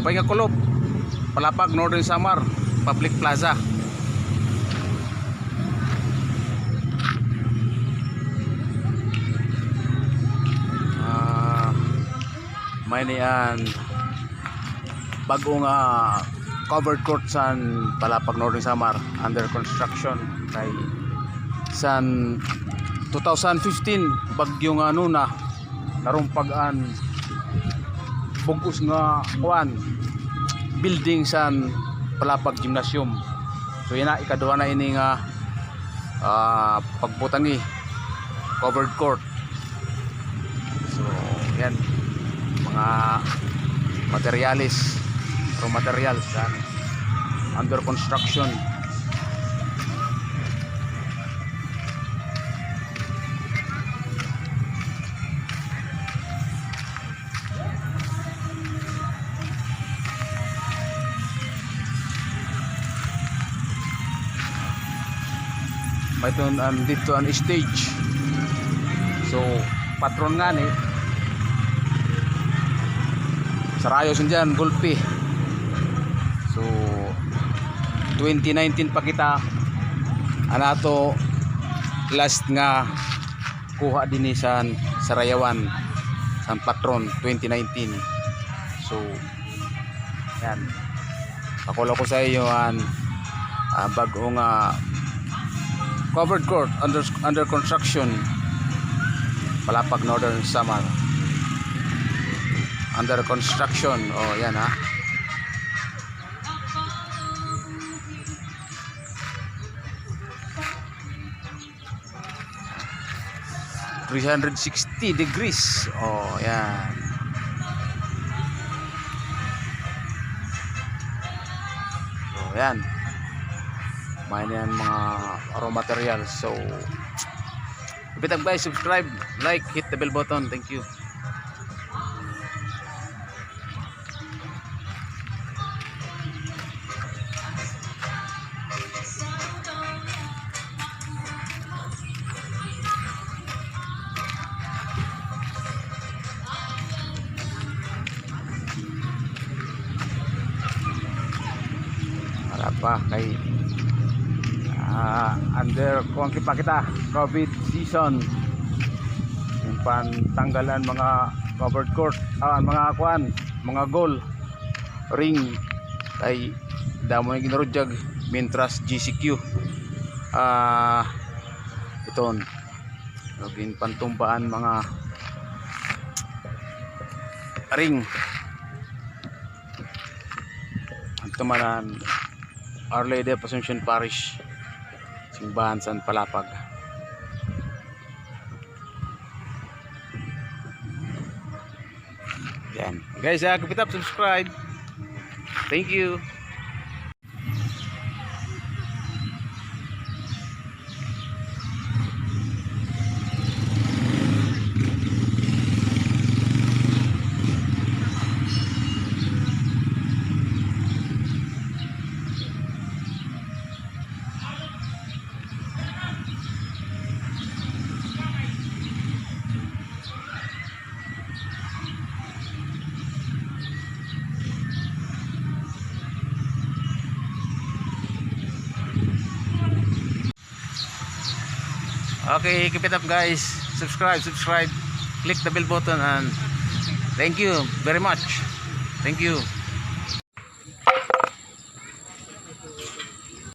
Papahinga Kulob, Palapag, Northern Samar, Public Plaza. May niyan bagong covered court sa Palapag, Northern Samar, under construction kay san 2015 bagyong na narumpagan bugos nga kuan building san Palapag Gymnasium. So yan na ikaduha na ini nga pagbutangi covered court. So yan mga materialis, raw materials under construction. May dito ang stage. So patron nga ni Sarayos dyan, Gulpi. So 2019 pa kita anato last nga kuha din sa Sarayawan sa patron 2019. So yan, pakulo ko sa iyo bagong covered court under construction Palapag, Northern Samar, under construction. Oh yan 360 degrees. Oh yan. So yan, may yan mga raw materials. So bitag guys, subscribe, like, hit the bell button. Thank you. Wala pa kay under kung pa kita COVID season, yung pantanggalan mga covered court, mga kuan, mga goal ring kay damo yung ginarudjag Mintras GCQ iton login pantumbaan mga ring ang tumanan Our Lady of Assumption Parish, simbahan sa Palapag. Yan guys, keep it up, subscribe. Thank you. Okay, keep it up guys. Subscribe, click the bell button, and thank you very much. Thank you.